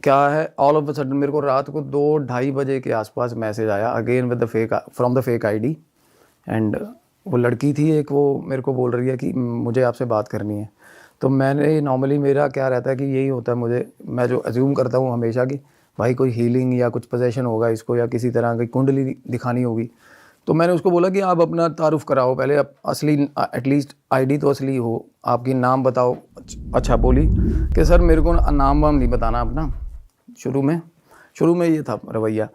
क्या है, all of a sudden मेरे को रात को 2-2:30 बजे के आसपास मैसेज आया again with the fake, from the fake ID. And वो लड़की थी एक, वो मेरे को बोल रही है कि मुझे आपसे बात करनी है। तो मैंने नॉर्मली मेरा क्या रहता है कि यही होता है, मैं जो अज्यूम करता हूँ हमेशा कि भाई कोई हीलिंग या कुछ पोजेशन होगा इसको, या किसी तरह की कुंडली दिखानी होगी। तो मैंने उसको बोला कि आप अपना तारुफ कराओ पहले, आप असली एटलीस्ट आईडी तो असली हो, आपकी नाम बताओ। अच्छा बोली कि सर मेरे को नाम वाम नहीं बताना अपना। शुरू में ये था रवैया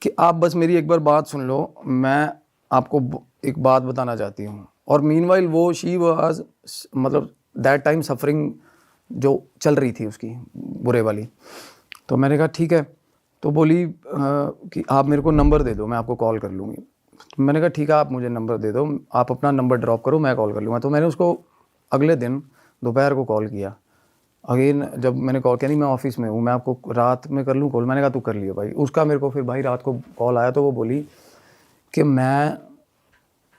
कि आप बस मेरी एक बार बात सुन लो, मैं आपको एक बात बताना चाहती हूँ। और मीनवाइल वो शी वाज मतलब दैट टाइम सफरिंग जो चल रही थी उसकी बुरे वाली। तो मैंने कहा ठीक है। तो बोली कि आप मेरे को नंबर दे दो, मैं आपको कॉल कर लूँगी। तो मैंने कहा ठीक है, आप मुझे नंबर दे दो, आप अपना नंबर ड्रॉप करो, मैं कॉल कर लूँगा। तो मैंने उसको अगले दिन दोपहर को कॉल किया। अगेन जब मैंने कॉल किया, नहीं मैं ऑफिस में हूँ, मैं आपको रात में कर लूँ कॉल। मैंने कहा तू कर लियो भाई। उसका मेरे को फिर भाई रात को कॉल आया, तो वो बोली कि मैं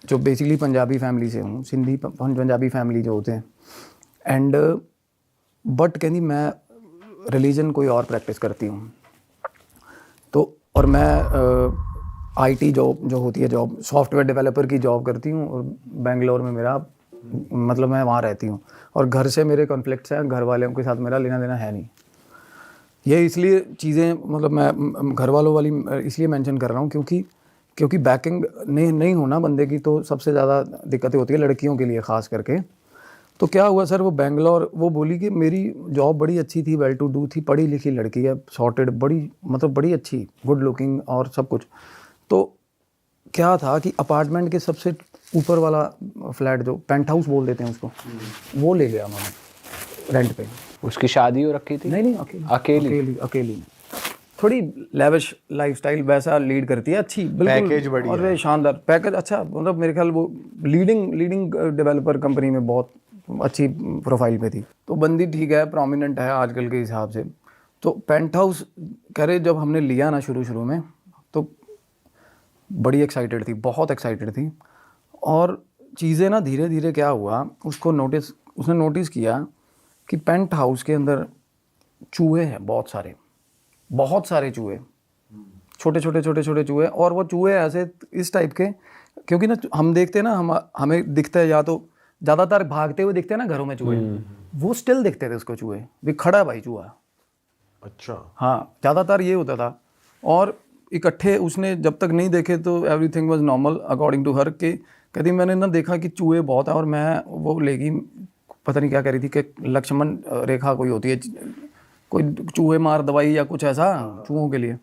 जो बेसिकली पंजाबी फैमिली से हूँ, सिंधी पंजाबी फैमिली जो होते हैं, एंड बट कहती मैं रिलीजन कोई और प्रैक्टिस करती हूँ। तो और मैं आईटी जॉब जो होती है, जॉब सॉफ्टवेयर डेवलपर की जॉब करती हूँ, और बेंगलोर में मेरा मतलब मैं वहाँ रहती हूँ। और घर से मेरे कॉन्फ्लिक्ट्स हैं, घर वालों के साथ मेरा लेना देना है नहीं। ये इसलिए चीज़ें मतलब मैं घर वालों वाली इसलिए मेंशन कर रहा हूँ क्योंकि बैकिंग नहीं होना बंदे की, तो सबसे ज़्यादा दिक्कतें होती है लड़कियों के लिए ख़ास करके। तो क्या हुआ सर, वो बेंगलोर, वो बोली कि मेरी जॉब बड़ी अच्छी थी, वेल टू डू थी, पढ़ी लिखी लड़की है, सॉर्टेड, बड़ी मतलब बड़ी अच्छी, गुड लुकिंग और सब कुछ। तो क्या था कि अपार्टमेंट के सबसे ऊपर वाला फ्लैट, जो पेंट हाउस बोल देते हैं उसको, वो ले गया उन्होंने रेंट पे। उसकी शादी हो रखी थी? नहीं अकेली थोड़ी लेविश लाइफस्टाइल वैसा लीड करती है, अच्छी बिल्कुल, पैकेज बढ़िया और शानदार पैकेज, अच्छा मतलब मेरे ख्याल वो लीडिंग डेवलपर कंपनी में बहुत अच्छी प्रोफाइल पे थी। तो बंदी ठीक है, प्रोमिनेंट है आजकल के हिसाब से। तो पेंट हाउस कह रहे जब हमने लिया ना शुरू में, तो बड़ी एक्साइटेड थी, बहुत एक्साइटेड थी। और चीज़ें ना धीरे धीरे क्या हुआ, उसने नोटिस किया कि पेंट हाउस के अंदर चूहे हैं, बहुत सारे चूहे, छोटे चूहे। और वो चूहे ऐसे इस टाइप के, क्योंकि ना हम देखते हैं ना, हमें दिखता है या तो ज़्यादातर भागते हुए दिखते हैं ना घरों में चूहे, वो स्टिल दिखते थे उसको चूहे, भी खड़ा भाई चूहा। अच्छा, हाँ, ज़्यादातर ये होता था। और इकट्ठे उसने जब तक नहीं देखे तो everything was normal according to her. के कहती मैंने ना देखा कि चूहे बहुत है, और मैं वो लेगी, पता नहीं क्या कह रही थी कि लक्ष्मण रेखा कोई होती है, कोई चूहे मार दवाई या कुछ ऐसा चूहों के लिए,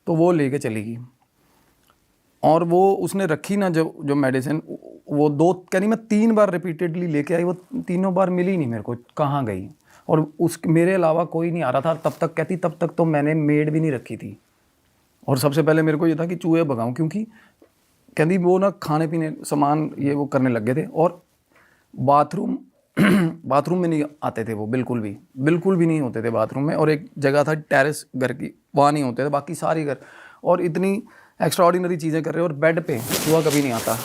तो वो लेके चली गई। और वो उसने रखी ना जो मेडिसिन, वो कहनी मैं 3 बार रिपीटेडली लेके आई, वो तीनों बार मिली नहीं मेरे को, कहाँ गई। और मेरे अलावा कोई नहीं आ रहा था तब तक। कहती तब तक तो मैंने मेड भी नहीं रखी थी। और सबसे पहले मेरे को ये था कि चूहे भगाऊं, क्योंकि कहती वो ना खाने पीने सामान ये वो करने लग गए थे। और बाथरूम में नहीं आते थे वो, बिल्कुल भी नहीं होते थे बाथरूम में। और एक जगह था टेरेस घर की, वहाँ नहीं होते थे, बाकी सारी घर। और इतनी एक्स्ट्राऑर्डिनरी चीज़ें कर रहे हैं, और बेड पे चूहा कभी नहीं आता।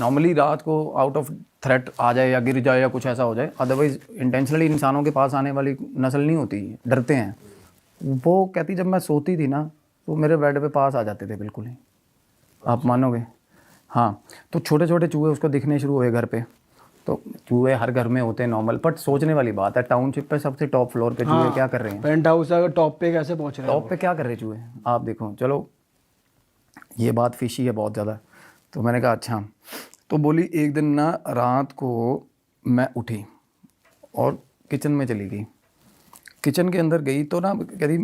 नॉर्मली रात को आउट ऑफ थ्रेट आ जाए या गिर जाए या कुछ ऐसा हो जाए, अदरवाइज इंटेंशनली इंसानों के पास आने वाली नस्ल नहीं होती, डरते हैं। वो कहती जब मैं सोती थी ना, तो मेरे बेड पे पास आ जाते थे बिल्कुल ही, आप मानोगे। हाँ, तो छोटे छोटे चूहे उसको दिखने शुरू हुए घर पे। तो चूहे हर घर में होते हैं नॉर्मल, बट सोचने वाली बात है, टाउनशिप पे सबसे टॉप फ्लोर पे चूहे क्या कर रहे हैं, पेंट हाउस अगर टॉप पे कैसे पहुंच रहे हैं? टॉप पे क्या कर रहे हैं चूहे, आप देखो। चलो ये बात फिशी है बहुत ज़्यादा। तो मैंने कहा अच्छा। तो बोली एक दिन ना रात को मैं उठी और किचन में चली गई। किचन के अंदर गई तो ना कहती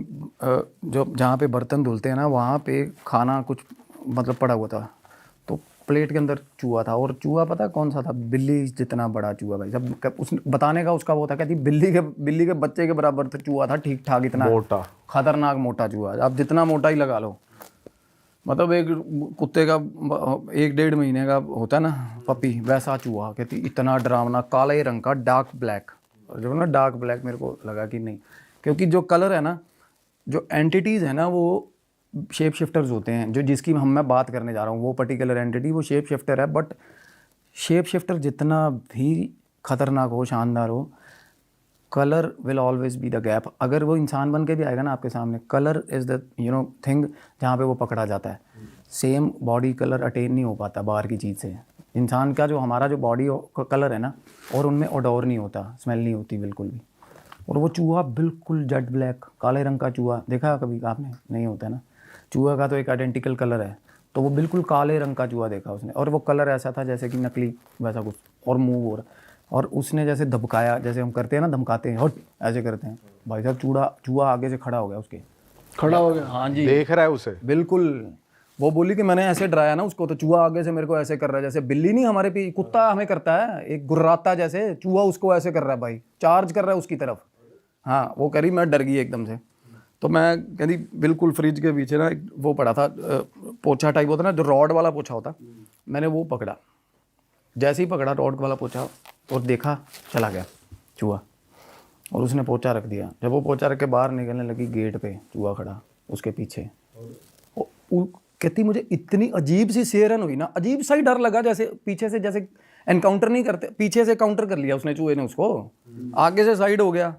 जो जहाँ पे बर्तन धुलते हैं ना, वहाँ पे खाना कुछ मतलब पड़ा हुआ था। तो प्लेट के अंदर चूहा था, और चूहा पता कौन सा था, बिल्ली जितना बड़ा चूहा भाई। जब उसने बताने का उसका वो था, कहती बिल्ली के बच्चे के बराबर था चूहा था, ठीक ठाक, इतना मोटा, खतरनाक मोटा चूहा। आप जितना मोटा ही लगा लो, मतलब एक कुत्ते का 1-1.5 महीने का होता है ना पपी, वैसा चूहा। कहती इतना डरावना, काले रंग का, डार्क ब्लैक। और जो ना डार्क ब्लैक मेरे को लगा कि नहीं, क्योंकि जो कलर है ना, जो एंटिटीज़ है ना, वो शेप शिफ्टर्स होते हैं। जिसकी मैं बात करने जा रहा हूँ, वो पर्टिकुलर एंटिटी वो शेप शिफ्टर है। बट शेप शिफ्टर जितना भी खतरनाक हो, शानदार हो, colour will always be the gap. अगर वो इंसान बन के भी आएगा ना आपके सामने, कलर इज़ द थिंग जहाँ पे वो पकड़ा जाता है। सेम बॉडी कलर अटेन नहीं हो पाता बाहर की चीज़ से। इंसान का जो हमारा जो बॉडी का कलर है ना, और उनमें ओडोर नहीं होता, स्मेल नहीं होती बिल्कुल भी। और वो चूहा बिल्कुल जेट ब्लैक, काले रंग का चूहा देखा कभी आपने? नहीं होता है ना। चूहा का तो एक आइडेंटिकल कलर है, तो वो बिल्कुल काले रंग का चूहा देखा उसने, और वो कलर ऐसा था जैसे कि नकली वैसा कुछ, और मूव हो रहा। और उसने जैसे धमकाया, जैसे हम करते हैं ना, धमकाते हैं, हट ऐसे करते हैं, भाई साहब चूहा आगे से खड़ा हो गया उसके। खड़ा हो गया? हाँ जी, देख रहा है उसे बिल्कुल। वो बोली कि मैंने ऐसे डराया ना उसको, तो चूहा आगे से मेरे को ऐसे कर रहा है, जैसे बिल्ली नहीं हमारे पे कुत्ता हमें करता है, एक गुर्राता जैसे, चूहा उसको ऐसे कर रहा है भाई, चार्ज कर रहा है उसकी तरफ। हाँ, वो करी, मैं डर गई एकदम से। तो मैं कहती बिल्कुल फ्रिज के पीछे ना वो पड़ा था, पोछा टाइप होता ना, जो रॉड वाला पोछा होता, मैंने वो पकड़ा। जैसे ही पकड़ा रॉड वाला पोछा और देखा, चला गया चूहा, और उसने पोछा रख दिया। जब वो पोछा रख के बाहर निकलने लगी, गेट पे चूहा खड़ा उसके पीछे। कहती मुझे इतनी अजीब सी सेरन हुई ना, अजीब सा ही डर लगा, जैसे पीछे से, जैसे एनकाउंटर नहीं करते, पीछे से काउंटर कर लिया उसने, चूहे ने उसको, आगे से साइड हो गया।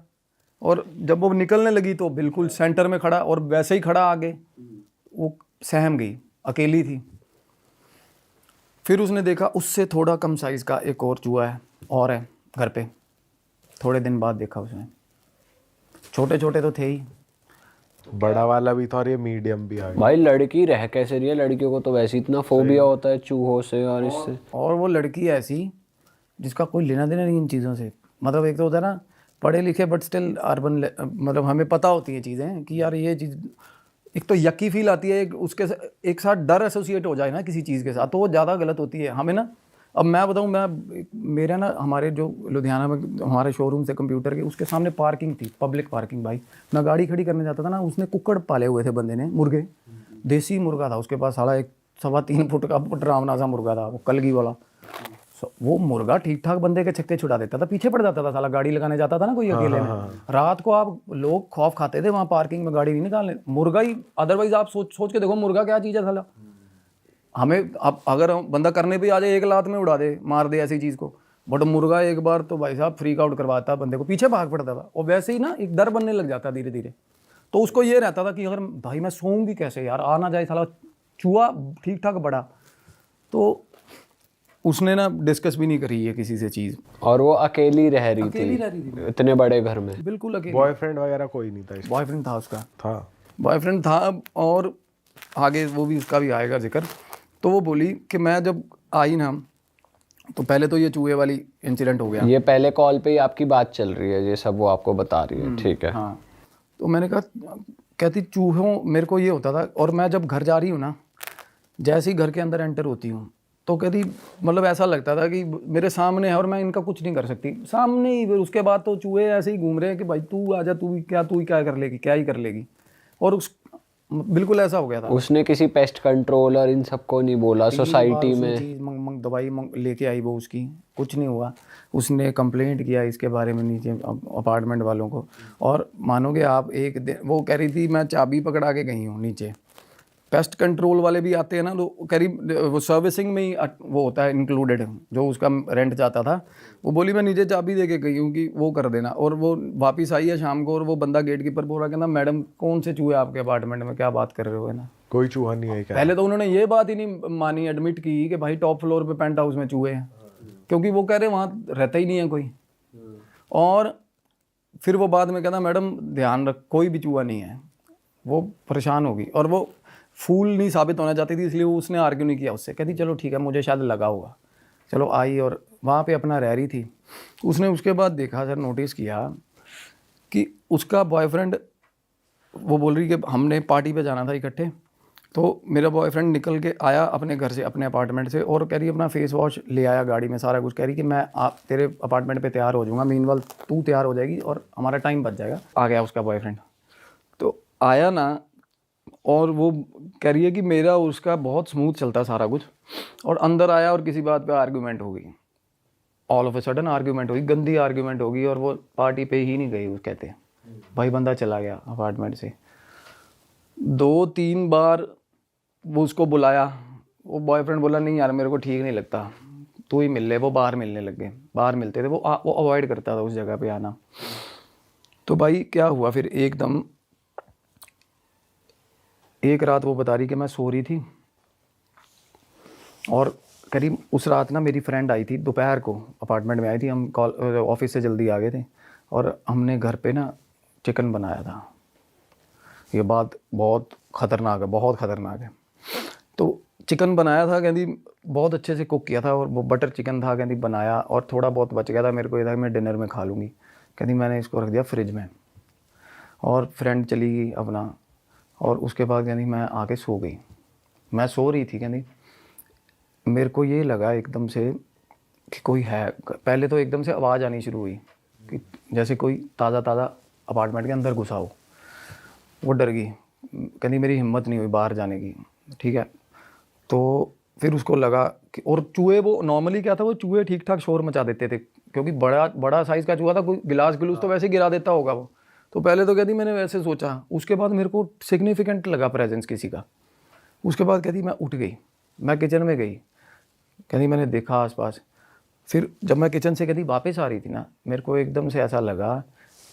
और जब वो निकलने लगी तो बिल्कुल सेंटर में खड़ा, और वैसे ही खड़ा आगे। वो सहम गई, अकेली थी। फिर उसने देखा उससे थोड़ा कम साइज़ का एक और चूहा है, और है घर पे। थोड़े दिन बाद देखा उसने, छोटे छोटे तो थे ही, बड़ा वाला भी था और ये मीडियम भी आ गया। भाई लड़की रह कैसे रही है? लड़कियों को तो वैसे इतना फोबिया होता है चूहों से और इससे। और वो लड़की ऐसी जिसका कोई लेना देना नहीं इन चीज़ों से। मतलब एक तो होता है ना, पढ़े लिखे बट स्टिल अर्बन, मतलब हमें पता होती हैं चीज़ें कि यार ये चीज़, एक तो यकी फील आती है, उसके एक साथ डर एसोसिएट हो जाए ना किसी चीज़ के साथ, तो वो ज़्यादा गलत होती है हमें ना। अब मैं बताऊँ, मेरा ना, हमारे जो लुधियाना में हमारे शोरूम से कंप्यूटर के, उसके सामने पार्किंग थी, पब्लिक पार्किंग। भाई मैं गाड़ी खड़ी करने जाता था ना, उसने कुक्कड़ पाले हुए थे बंदे ने, मुर्गे, देसी मुर्गा था उसके पास, साला एक 3.25 फुट का डरावना सा मुर्गा था, वो कलगी वाला। वो मुर्गा ठीक ठाक बंदे के छक्के छुड़ा देता था, पीछे पड़ जाता था साला, गाड़ी लगाने जाता था ना कोई अकेले में। रात को आप लोग खौफ खाते थे वहाँ पार्किंग में गाड़ी नहीं निकालने, मुर्गा ही। अदरवाइज आप सोच के देखो मुर्गा क्या चीज़ है साला। हमें अब अगर बंदा करने पे आ जाए, एक लात में उड़ा दे, मार दे ऐसी चीज़ को, बट मुर्गा एक बार तो भाई साहब फ्रीक आउट करवाता बंदे को, पीछे भाग पड़ता था। और वैसे ही ना एक डर बनने लग जाता धीरे धीरे। तो उसको ये रहता था कि अगर भाई मैं सोऊं भी कैसे यार, आ ना जाए साला चूहा ठीक ठाक बड़ा। तो उसने ना डिस्कस भी नहीं करी है किसी से चीज़। और वो अकेली रह रही अकेली थी रह रही थी इतने बड़े घर में? बिल्कुल अकेली। बॉयफ्रेंड वगैरह कोई नहीं था इसका? बॉयफ्रेंड था उसका, था बॉयफ्रेंड था। और आगे वो भी, उसका भी आएगा जिक्र। तो वो बोली कि मैं जब आई ना, तो पहले तो ये चूहे वाली इंसिडेंट हो गया। ये पहले कॉल पे ही आपकी बात चल रही है, ये सब वो आपको बता रही है, ठीक है। हाँ, तो मैंने कहा, कहती चूहों, मेरे को ये होता था, और मैं जब घर जा रही हूँ ना, जैसे ही घर के अंदर एंटर होती हूँ, तो कहती मतलब ऐसा लगता था कि मेरे सामने है और मैं इनका कुछ नहीं कर सकती, सामने ही। उसके बाद तो चूहे ऐसे ही घूम रहे हैं कि भाई तू आजा, तू ही क्या कर लेगी, क्या ही कर लेगी। और उस बिल्कुल ऐसा हो गया था। उसने किसी पेस्ट कंट्रोल और इन सबको नहीं बोला सोसाइटी में? चीज़ दवाई लेके आई वो, उसकी कुछ नहीं हुआ। उसने कंप्लेंट किया इसके बारे में नीचे अपार्टमेंट वालों को। और मानोगे आप, एक दिन वो कह रही थी मैं चाबी पकड़ा के गई हूँ नीचे। पेस्ट कंट्रोल वाले भी आते हैं ना, तो करीब वो सर्विसिंग में ही वो होता है इंक्लूडेड, जो उसका रेंट जाता था। वो बोली मैं नीचे चाबी दे के गई हूँ कि वो कर देना। और वो वापस आई है शाम को, और वो बंदा गेट कीपर बोल रहा, कहना मैडम कौन से चूहे आपके अपार्टमेंट में, क्या बात कर रहे हो, है ना। कोई चूहा नहीं है क्या? पहले तो उन्होंने ये बात ही नहीं मानी, एडमिट की कि भाई टॉप फ्लोर पे पेंट हाउस में चूहे हैं, क्योंकि वो कह रहे वहाँ रहता ही नहीं है कोई। और फिर वो बाद में कहना मैडम ध्यान रख, कोई भी चूहा नहीं है। वो परेशान होगी, और वो फूल नहीं साबित होना चाहती थी, इसलिए उसने आर्ग्यू नहीं किया उससे। कहती चलो ठीक है, मुझे शायद लगा होगा। चलो आई, और वहाँ पे अपना रह रही थी। उसने उसके बाद देखा सर, नोटिस किया कि उसका बॉयफ्रेंड, वो बोल रही कि हमने पार्टी पे जाना था इकट्ठे, तो मेरा बॉयफ्रेंड निकल के आया अपने घर से, अपने अपार्टमेंट से, और कह रही अपना फेस वॉश ले आया गाड़ी में, सारा कुछ। कह रही कि मैं तेरे अपार्टमेंट पे तैयार हो जाऊँगा, मीनवाइल तू तैयार हो जाएगी और हमारा टाइम बच जाएगा। आ गया उसका बॉयफ्रेंड, तो आया ना, और वो कह रही है कि मेरा उसका बहुत स्मूथ चलता सारा कुछ, और अंदर आया और किसी बात पे आर्ग्यूमेंट हो गई। All of a sudden argument होगी, गंदी आर्ग्यूमेंट होगी, और वो पार्टी पे ही नहीं गई। वो कहते हैं भाई बंदा चला गया अपार्टमेंट से। 2-3 बार वो उसको बुलाया, वो बॉयफ्रेंड बोला नहीं यार मेरे को ठीक नहीं लगता, तू ही मिल ले। वो बाहर मिलने लग गए, बाहर मिलते थे, वो अवॉइड करता था उस जगह पे आना। तो भाई क्या हुआ फिर एकदम, एक रात वो बता रही कि मैं सो रही थी और करीब उस रात ना मेरी फ्रेंड आई थी दोपहर को, अपार्टमेंट में आई थी, हम कॉल ऑफिस से जल्दी आ गए थे और हमने घर पे ना चिकन बनाया था। ये बात बहुत ख़तरनाक है, बहुत ख़तरनाक है। तो चिकन बनाया था, कहती बहुत अच्छे से कुक किया था और वो बटर चिकन था, कहती बनाया और थोड़ा बहुत बच गया था, मेरे को ये था कि मैं डिनर में खा लूँगी। कहती मैंने इसको रख दिया फ्रिज में और फ्रेंड चली गई अपना, और उसके बाद कहती मैं आके सो गई। मैं सो रही थी, कहती मेरे को ये लगा एकदम से कि कोई है। पहले तो एकदम से आवाज़ आनी शुरू हुई कि जैसे कोई ताज़ा ताज़ा अपार्टमेंट के अंदर घुसा हो। वो डर गई, कहती मेरी हिम्मत नहीं हुई बाहर जाने की। ठीक है, तो फिर उसको लगा कि, और चूहे, वो नॉर्मली क्या था, वो चूहे ठीक ठाक शोर मचा देते थे क्योंकि बड़ा बड़ा साइज़ का चूहा था, कोई गिलास गिलूस तो वैसे गिरा देता होगा वो। तो पहले तो कहती मैंने वैसे सोचा, उसके बाद मेरे को सिग्निफिकेंट लगा प्रेजेंस किसी का। उसके बाद कहती मैं उठ गई, मैं किचन में गई, कहती मैंने देखा आसपास। फिर जब मैं किचन से कहती वापस आ रही थी ना, मेरे को एकदम से ऐसा लगा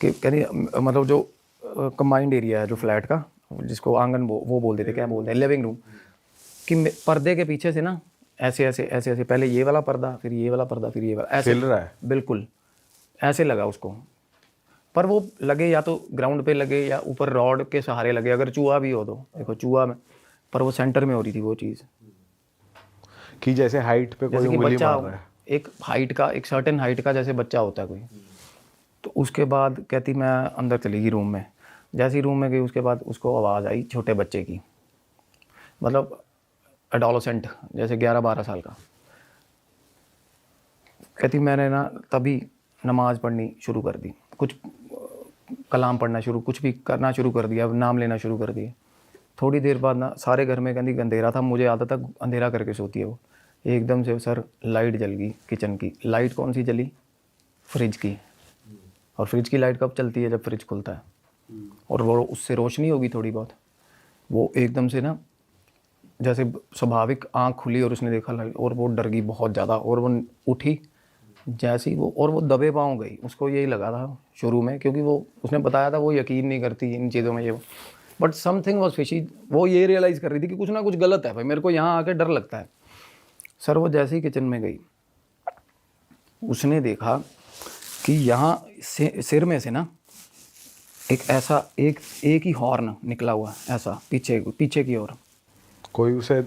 कि कहती मतलब जो कंबाइंड एरिया है जो फ्लैट का, जिसको आंगन वो बोल देते, क्या बोलते हैं, लिविंग रूम, कि पर्दे के पीछे से ना ऐसे ऐसे ऐसे ऐसे, पहले ये वाला पर्दा, फिर ये वाला पर्दा, फिर ये वाला, ऐसे हिल रहा है। बिल्कुल ऐसे लगा उसको। पर वो लगे या तो ग्राउंड पे लगे या ऊपर रॉड के सहारे लगे, अगर चूहा भी हो तो देखो चूहा में, पर वो सेंटर में हो रही थी वो चीज़, कि जैसे हाइट पे कोई जैसे कि उंगली बच्चा मार रहा है। एक हाइट का, एक सर्टेन हाइट का जैसे बच्चा होता है कोई। तो उसके बाद कहती मैं अंदर चली गई रूम में। जैसे ही रूम में गई उसके बाद उसको आवाज़ आई छोटे बच्चे की, मतलब एडोलेसेंट, जैसे 11-12 साल का। कहती मैंने ना तभी नमाज़ पढ़नी शुरू कर दी, कुछ कलाम पढ़ना शुरू, कुछ भी करना शुरू कर दिया, नाम लेना शुरू कर दिए। थोड़ी देर बाद ना सारे घर में कहती अंधेरा था, मुझे आदत है अंधेरा करके सोती है वो। एकदम से सर लाइट जल गई किचन की। लाइट कौन सी जली? फ्रिज की। और फ्रिज की लाइट कब चलती है? जब फ्रिज खुलता है, और वो उससे रोशनी होगी थोड़ी बहुत। वो एकदम से ना जैसे स्वाभाविक आँख खुली और उसने देखा लाइट, और वो डर गई बहुत ज़्यादा, और वो उठी जैसे ही वो, और वो दबे पाँव गई। उसको यही लगा था शुरू में, क्योंकि वो उसने बताया था वो यकीन नहीं करती इन चीज़ों में, ये बट समथिंग वॉज फिशी। वो ये रियलाइज़ कर रही थी कि कुछ ना कुछ गलत है भाई, मेरे को यहाँ आके डर लगता है। सर वो जैसे ही किचन में गई, उसने देखा कि यहाँ सिर में से ना एक ऐसा एक ही हॉर्न निकला हुआ, ऐसा पीछे की ओर। कोई उसे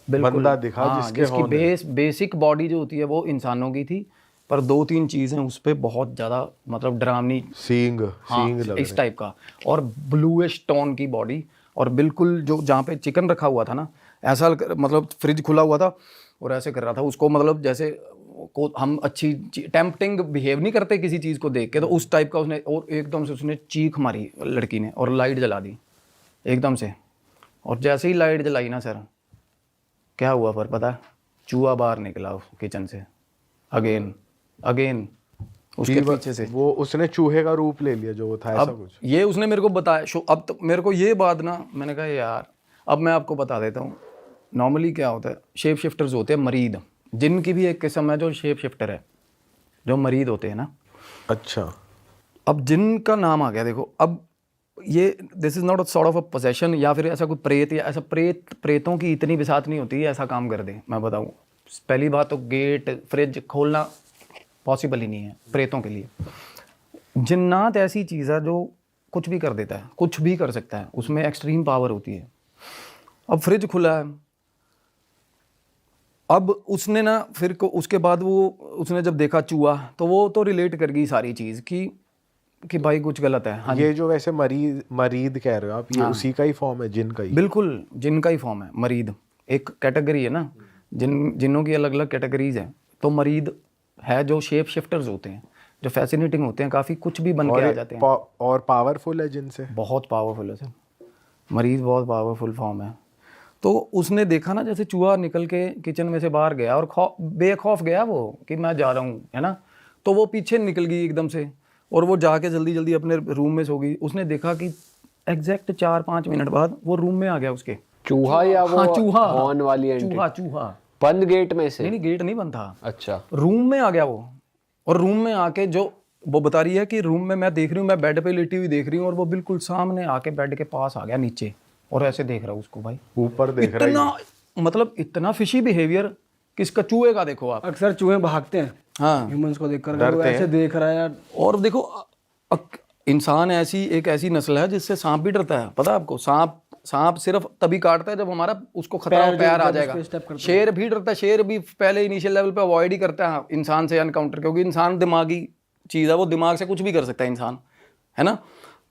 बंदा दिखा जिसके जिसकी बेसिक बॉडी जो होती है वो इंसानों की थी, पर 2-3 चीज़ें उस पर बहुत ज़्यादा मतलब डरावनी, सींग लग इस टाइप का, और ब्लूइश टोन की बॉडी। और बिल्कुल जो जहाँ पे चिकन रखा हुआ था ना, ऐसा मतलब फ्रिज खुला हुआ था और ऐसे कर रहा था उसको, मतलब जैसे को हम अच्छी टेम्पटिंग बिहेव नहीं करते किसी चीज़ को देख के, तो उस टाइप का उसने, और एकदम से उसने चीख मारी लड़की ने और लाइट जला दी एकदम से। और जैसे ही लाइट जलाई ना सर, क्या हुआ पर पता है? चूहा बाहर निकला किचन से अगेन उसके पीछे से। वो उसने चूहे का रूप ले लिया जो वो था, ऐसा कुछ। ये उसने मेरे को बताया। अब तो मेरे को ये बात ना, मैंने कहा यार अब मैं आपको बता देता हूँ। नॉर्मली क्या होता है, शेप शिफ्टर्स होते हैं मरीद, जिनकी भी एक किस्म है जो शेप शिफ्टर है, जो मरीद होते हैं ना। अच्छा, अब जिनका नाम आ गया देखो, अब ये this is not a sort of a possession, या फिर ऐसा कोई प्रेत, या ऐसा प्रेतों की इतनी बिसात नहीं होती है ऐसा काम कर दे। मैं बताऊँ, पहली बात तो गेट फ्रिज खोलना पॉसिबल ही नहीं है प्रेतों के लिए। जिन्नात ऐसी चीज़ है जो कुछ भी कर देता है, कुछ भी कर सकता है, उसमें एक्सट्रीम पावर होती है। अब फ्रिज खुला है, अब उसने ना फिर उसके बाद वो उसने जब देखा चूहा, तो वो तो रिलेट कर गई सारी चीज़ कि भाई कुछ गलत है। हाँ, ये जो वैसे मरीद कह रहे हो आप, ये उसी का ही फॉर्म है, जिन का ही? बिल्कुल जिन का ही फॉर्म है। मरीद एक कैटेगरी है ना, जिनों की अलग अलग कैटेगरीज हैं। तो मरीद है जो शेप शिफ्टर्स होते हैं, जो फैसिनेटिंग होते हैं, काफ़ी कुछ भी बन के आ जाते हैं। और पावरफुल है जिनसे, बहुत पावरफुल है सर, मरीज बहुत पावरफुल फॉर्म है। तो उसने देखा ना जैसे चूहा निकल के किचन में से बाहर गया, और बेखौफ गया वो कि मैं जा रहा हूँ, है ना। तो वो पीछे निकल गई एकदम से, और वो जाके जल्दी जल्दी अपने रूम में सो गई। उसने देखा कि एग्जैक्ट 4-5 मिनट बाद वो रूम में आ गया उसके। चूहा या वो? हाँ, चूहा, हॉर्न वाली एंट्री? चूहा बंद गेट में से? नहीं, गेट नहीं बंद था। अच्छा। रूम में आ गया वो, और रूम में आके जो वो बता रही है कि रूम में मैं देख रही हूँ, मैं बेड पे लेटी हुई देख रही हूँ और वो बिल्कुल सामने आके बेड के पास आ गया नीचे और ऐसे देख रहा हूँ उसको भाई। ऊपर देख रहा है। इतना मतलब इतना फिशी बिहेवियर किसका, चूहे का देखो आप। अक्सर चूहे भागते हैं हाँ ह्यूमंस को देखकर, वो ऐसे देख रहा है यार। और देखो इंसान एक ऐसी नस्ल है जिससे सांप भी डरता है, पता है आपको। सांप सिर्फ तभी काटता है जब हमारा उसको खतरा पैर आ जाएगा। शेर भी डरता है, शेर भी पहले इनिशियल लेवल पे अवॉइड ही करता है इंसान से एनकाउंटर, क्योंकि इंसान दिमागी चीज़ है, वो दिमाग से कुछ भी कर सकता है इंसान, है ना।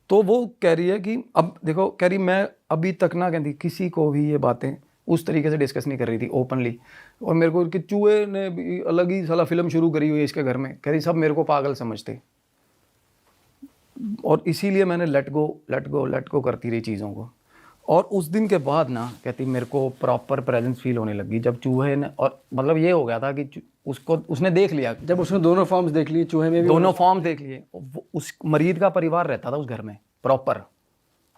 तो वो कह रही है कि अब देखो, कह रही मैं अभी तक ना कहती किसी को भी ये बातें उस तरीके से डिस्कस नहीं कर रही थी ओपनली। और मेरे को कि चूहे ने भी अलग ही साला फिल्म शुरू करी हुई है इसके घर में, कह रही सब मेरे को पागल समझते, और इसीलिए मैंने लेट गो करती रही चीज़ों को। और उस दिन के बाद ना कहती मेरे को प्रॉपर प्रेजेंस फील होने लगी जब चूहे ने, और मतलब ये हो गया था कि उसको उसने देख लिया, जब उसने दोनों फॉर्म्स देख लिए, चूहे में भी दोनों फॉर्म देख लिए। उस मरीज का परिवार रहता था उस घर में प्रॉपर,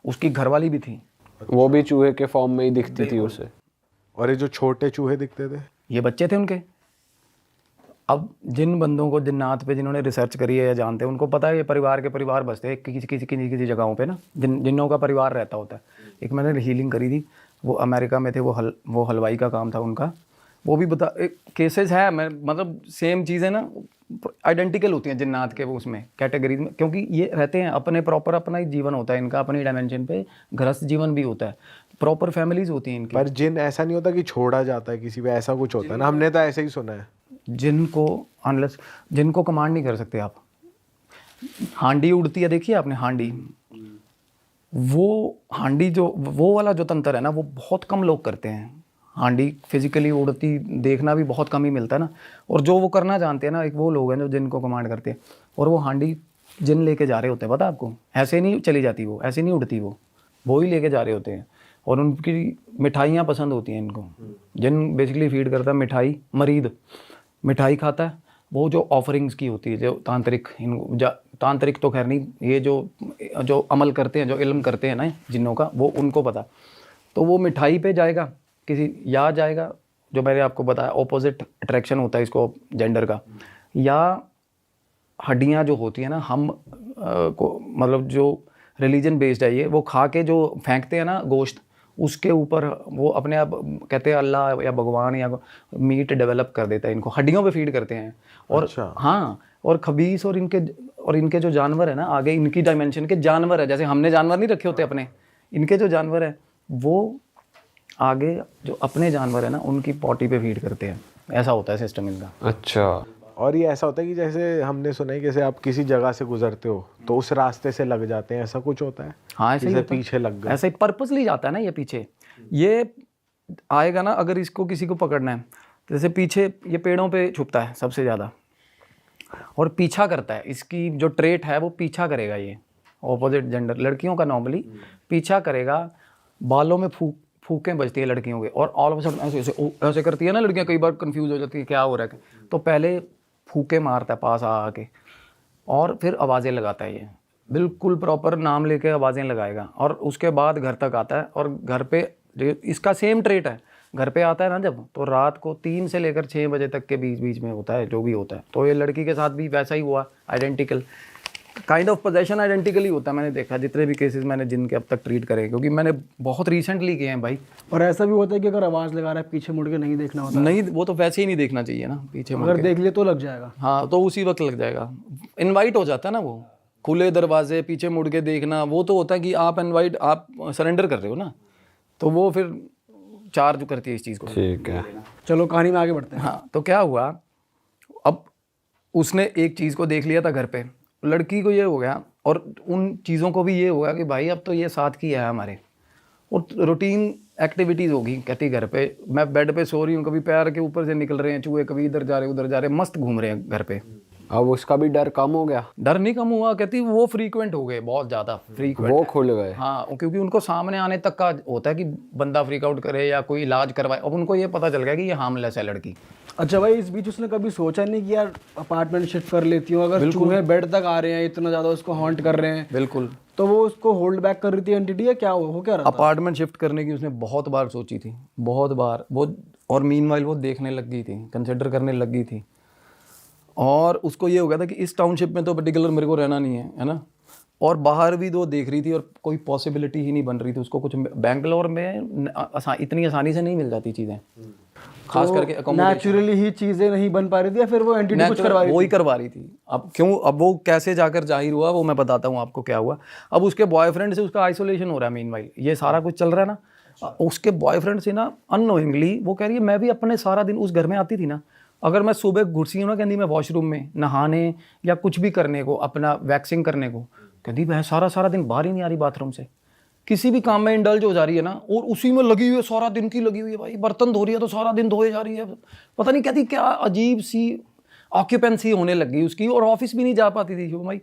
उसकी घरवाली भी थी, वो भी चूहे के फॉर्म में ही दिखती थी उसे। और ये जो छोटे चूहे दिखते थे, ये बच्चे थे उनके। अब जिन बंदों को जिन्नात पे जिन्होंने रिसर्च करी है या जानते हैं, उनको पता है ये परिवार के परिवार बसते हैं किसी जगहों पे ना, जिन्नों का परिवार रहता होता है। एक मैंने हीलिंग करी थी, वो अमेरिका में थे, वो हलवाई का काम था उनका। वो भी बता केसेस है, मैं मतलब सेम चीज़ें ना आइडेंटिकल होती हैं जिन्नात के वो उसमें कैटेगरीज में, क्योंकि ये रहते हैं अपने प्रॉपर, अपना ही जीवन होता है इनका, अपनी डायमेंशन पे गृहस्थ जीवन भी होता है, प्रॉपर फैमिलीज होती हैं इनकी। पर जिन ऐसा नहीं होता कि छोड़ा जाता है किसी पे, ऐसा कुछ होता है ना, हमने तो ऐसे ही सुना है। जिनको कमांड नहीं कर सकते आप। हांडी उड़ती है, देखिए आपने हांडी, वो हांडी जो वो वाला जो तंत्र है ना, वो बहुत कम लोग करते हैं। हांडी फिजिकली उड़ती देखना भी बहुत कम ही मिलता है ना। और जो वो करना जानते हैं ना, एक वो लोग हैं जो जिनको कमांड करते हैं, और वो हांडी जिन लेके जा रहे होते हैं, पता आपको, ऐसे नहीं चली जाती वो, ऐसे नहीं उड़ती वो ही लेके जा रहे होते हैं। और उनकी मिठाइयाँ पसंद होती हैं इनको। जिन बेसिकली फीड करता है मिठाई, मरीद मिठाई खाता है, वो जो ऑफरिंग्स की होती है, जो तांत्रिक तांत्रिक तो खैर नहीं, ये जो अमल करते हैं, जो इल्म करते हैं ना जिन्नों का, वो उनको पता। तो वो मिठाई पे जाएगा, किसी या जाएगा, जो मैंने आपको बताया ऑपोजिट अट्रैक्शन होता है इसको जेंडर का, या हड्डियाँ जो होती है ना, हम को मतलब जो रिलीजन बेस्ड है ये, वो खा के जो फेंकते हैं ना गोश्त, उसके ऊपर वो अपने आप कहते हैं अल्लाह या भगवान या मीट डेवलप कर देता है इनको, हड्डियों पे फीड करते हैं। और अच्छा। हाँ, और खबीस और इनके जो जानवर है ना, आगे इनकी डायमेंशन के जानवर है, जैसे हमने जानवर नहीं रखे होते अपने, इनके जो जानवर है वो आगे जो अपने जानवर है ना, उनकी पॉटी पे फीड करते हैं। ऐसा होता है सिस्टम इनका। अच्छा। और ये ऐसा होता है कि जैसे हमने सुना है, जैसे आप किसी जगह से गुजरते हो तो उस रास्ते से लग जाते हैं, ऐसा कुछ होता है? हाँ, ऐसे ही होता है। पीछे लग गए, ऐसे ही पर्पसली जाता है ना ये पीछे। ये आएगा ना, अगर इसको किसी को पकड़ना है, जैसे पीछे ये पेड़ों पे छुपता है सबसे ज़्यादा, और पीछा करता है, इसकी जो ट्रेट है वो पीछा करेगा। ये ऑपोजिट जेंडर लड़कियों का नॉर्मली पीछा करेगा। बालों में फूकें बजती है लड़कियों के, और ऑल ऑफ अ सडन ऐसे करती है ना लड़कियां, कई बार कंफ्यूज हो जाती है क्या हो रहा है। तो पहले फूके मारता है पास आके, और फिर आवाज़ें लगाता है। ये बिल्कुल प्रॉपर नाम लेके आवाज़ें लगाएगा, और उसके बाद घर तक आता है। और घर पे इसका सेम ट्रेट है, घर पे आता है ना जब, तो रात को 3 से लेकर 6 बजे तक के बीच में होता है जो भी होता है। तो ये लड़की के साथ भी वैसा ही हुआ, identical kind of possession identically होता है। मैंने देखा जितने भी केसेस मैंने जिनके अब तक ट्रीट करे, क्योंकि मैंने बहुत रिसेंटली किए हैं भाई। और ऐसा भी होता है कि अगर आवाज़ लगा रहा है, पीछे मुड़ के नहीं देखना होता? नहीं, वो तो वैसे ही नहीं देखना चाहिए ना, पीछे मुड़ अगर के। देख लिए तो लग जाएगा। हाँ, तो उसी वक्त लग जाएगा। इनवाइट हो जाता है ना वो, खुले दरवाजे, पीछे मुड़ के देखना, वो तो होता है कि आप आप सरेंडर कर रहे हो ना, तो वो फिर चार्ज करती है इस चीज़ को। ठीक है, चलो कहानी में आगे बढ़ते हैं। हाँ, तो क्या हुआ, अब उसने एक चीज़ को देख लिया था घर पे, लड़की को ये हो गया, और उन चीज़ों को भी ये होगा कि भाई अब तो ये साथ की है हमारे, और रूटीन एक्टिविटीज़ होगी। कहती घर पे मैं बेड पे सो रही हूँ, कभी पैर के ऊपर से निकल रहे हैं चूहे, कभी इधर जा रहे उधर जा रहे, मस्त घूम रहे हैं घर पे। अब उसका भी डर कम हो गया? डर नहीं कम हुआ, कहती वो फ्रीक्वेंट हो गए, बहुत ज़्यादा फ्रीक्वेंट, वो खुल गए। हाँ, क्योंकि उनको सामने आने तक का होता है कि बंदा फ्रीक आउट करे या कोई इलाज करवाए। अब उनको ये पता चल गया कि ये हार्मलेस है लड़की। अच्छा भाई, इस बीच उसने कभी सोचा नहीं कि यार अपार्टमेंट शिफ्ट कर लेती हूँ, अगर चूहे बेड तक आ रहे हैं, इतना ज़्यादा उसको हॉन्ट कर रहे हैं? बिल्कुल। तो वो उसको होल्ड बैक कर रही थी एंटिटी, या क्या हो क्या रहा था? अपार्टमेंट शिफ्ट करने की उसने बहुत बार सोची थी, बहुत बार वो, और मीनवाइल वो देखने लग गई थी, कंसिडर करने लग गई थी। और उसको ये हो गया था कि इस टाउनशिप में तो पर्टिकुलर मेरे को रहना नहीं है ना, और बाहर भी तो देख रही थी और कोई पॉसिबिलिटी ही नहीं बन रही थी उसको कुछ। बेंगलोर में इतनी आसानी से नहीं मिल जाती चीज़ें, खास करके accommodation। नेचुरली ही चीजें नहीं बन पा रही थी या फिर वो एंटिटी कुछ करवा रही वो ही करवा रही थी। अब क्यों, अब वो कैसे जाकर जाहिर हुआ वो मैं बताता हूँ आपको क्या हुआ। अब उसके बॉयफ्रेंड से उसका आइसोलेशन हो रहा है, मीनवाइल ये सारा कुछ चल रहा है ना। उसके बॉयफ्रेंड से ना अननोइंगली वो कह रही है मैं भी अपने सारा दिन उस घर में आती थी ना, अगर मैं सुबह घुसी हूँ ना, कहती मैं वॉशरूम में नहाने या कुछ भी करने को, अपना वैक्सिंग करने को, कहती मैं सारा दिन बाहर ही नहीं आ रही बाथरूम से, किसी भी काम में इंडल्ज हो जा रही है ना, और उसी में लगी हुई है, सारा दिन की लगी हुई है भाई। बर्तन धो रही है तो सारा दिन धोए जा रही है, पता नहीं कहती क्या अजीब सी ऑक्यूपेंसी होने लगी उसकी, और ऑफिस भी नहीं जा पाती थी शुभ भाई।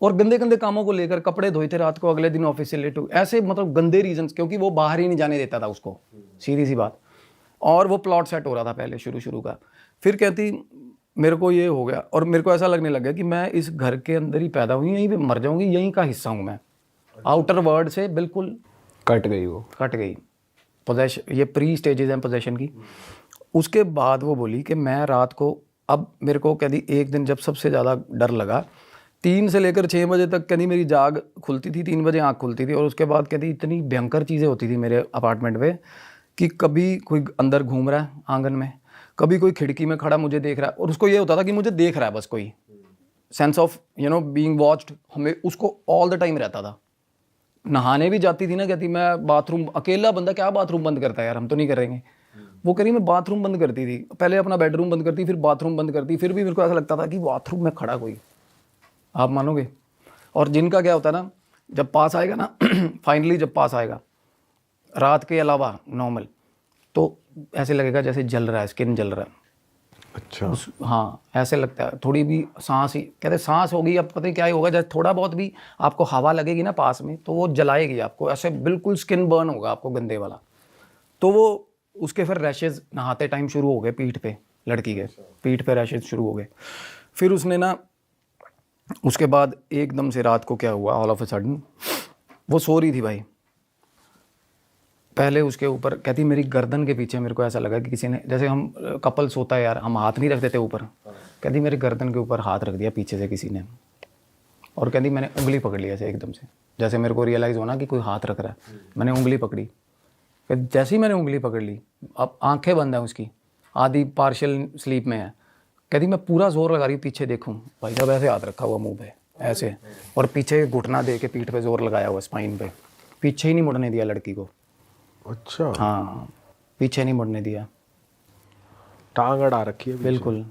और गंदे गंदे कामों को लेकर कपड़े धोए थे रात को, अगले दिन ऑफिस से लेट हो, ऐसे मतलब गंदे रीजंस, क्योंकि वो बाहर ही नहीं जाने देता था उसको, सीधी सी बात। और वो प्लॉट सेट हो रहा था पहले शुरू का। फिर कहती मेरे को ये हो गया, और मेरे को ऐसा लगने लग गया कि मैं इस घर के अंदर ही पैदा हुई, यहीं पे मर जाऊंगी, यहीं का हिस्सा हूँ मैं। आउटर वर्ल्ड से बिल्कुल कट गई वो। कट गई। पोजेशन, ये प्री स्टेजेस हैं पोजेशन की। उसके बाद वो बोली कि मैं रात को, अब मेरे को कहती एक दिन जब सबसे ज़्यादा डर लगा, 3 से लेकर 6 बजे तक कहती मेरी जाग खुलती थी, 3 बजे आँख खुलती थी। और उसके बाद कहती इतनी भयंकर चीज़ें होती थी मेरे अपार्टमेंट में कि कभी कोई अंदर घूम रहा है आंगन में, कभी कोई खिड़की में खड़ा मुझे देख रहा है, और उसको ये होता था कि मुझे देख रहा है बस, कोई सेंस ऑफ बीइंग वॉच्ड हमें उसको ऑल द टाइम रहता था। नहाने भी जाती थी ना, कहती मैं बाथरूम, अकेला बंदा क्या बाथरूम बंद करता है यार, हम तो नहीं करेंगे। वो कह रही मैं बाथरूम बंद करती थी, पहले अपना बेडरूम बंद करती, फिर बाथरूम बंद करती, फिर भी मेरे को ऐसा लगता था कि बाथरूम में खड़ा कोई, आप मानोगे। और जिनका क्या होता है ना, जब पास आएगा ना फाइनली जब पास आएगा रात के अलावा नॉर्मल, तो ऐसे लगेगा जैसे जल रहा है, स्किन जल रहा है। अच्छा। हाँ ऐसे लगता है, थोड़ी भी सांस ही, कहते सांस होगी, अब पता नहीं क्या ही होगा, जैसे थोड़ा बहुत भी आपको हवा लगेगी ना पास में तो वो जलाएगी आपको, ऐसे बिल्कुल स्किन बर्न होगा आपको गंदे वाला। तो वो उसके फिर रैशेज नहाते टाइम शुरू हो गए पीठ पे, लड़की के पीठ पे रैशेज शुरू हो गए। फिर उसने ना, उसके बाद एकदम से रात को क्या हुआ, ऑल ऑफ अ सडन वो सो रही थी भाई, पहले उसके ऊपर कहती मेरी गर्दन के पीछे मेरे को ऐसा लगा कि किसी ने, जैसे हम कपल सोता है यार, हम हाथ नहीं रख देते ऊपर, कहती मेरे गर्दन के ऊपर हाथ रख दिया पीछे से किसी ने, और कहती मैंने उंगली पकड़ ली ऐसे एकदम से, जैसे मेरे को रियलाइज़ होना कि कोई हाथ रख रहा है, मैंने उंगली पकड़ी। जैसे ही मैंने उंगली पकड़ ली, अब आंखें बंद हैं उसकी, आधी पार्शियल स्लीप में है, कहती मैं पूरा जोर लगा रही हूँ पीछे देखूँ, भाई साहब ऐसे हाथ रखा हुआ मुँह पे ऐसे, और पीछे घुटना दे के पीठ पे जोर लगाया हुआ स्पाइन पे, पीछे ही नहीं मुड़ने दिया लड़की को। अच्छा। हाँ पीछे नहीं मुड़ने दिया, टांग अड़ा रखी है बिल्कुल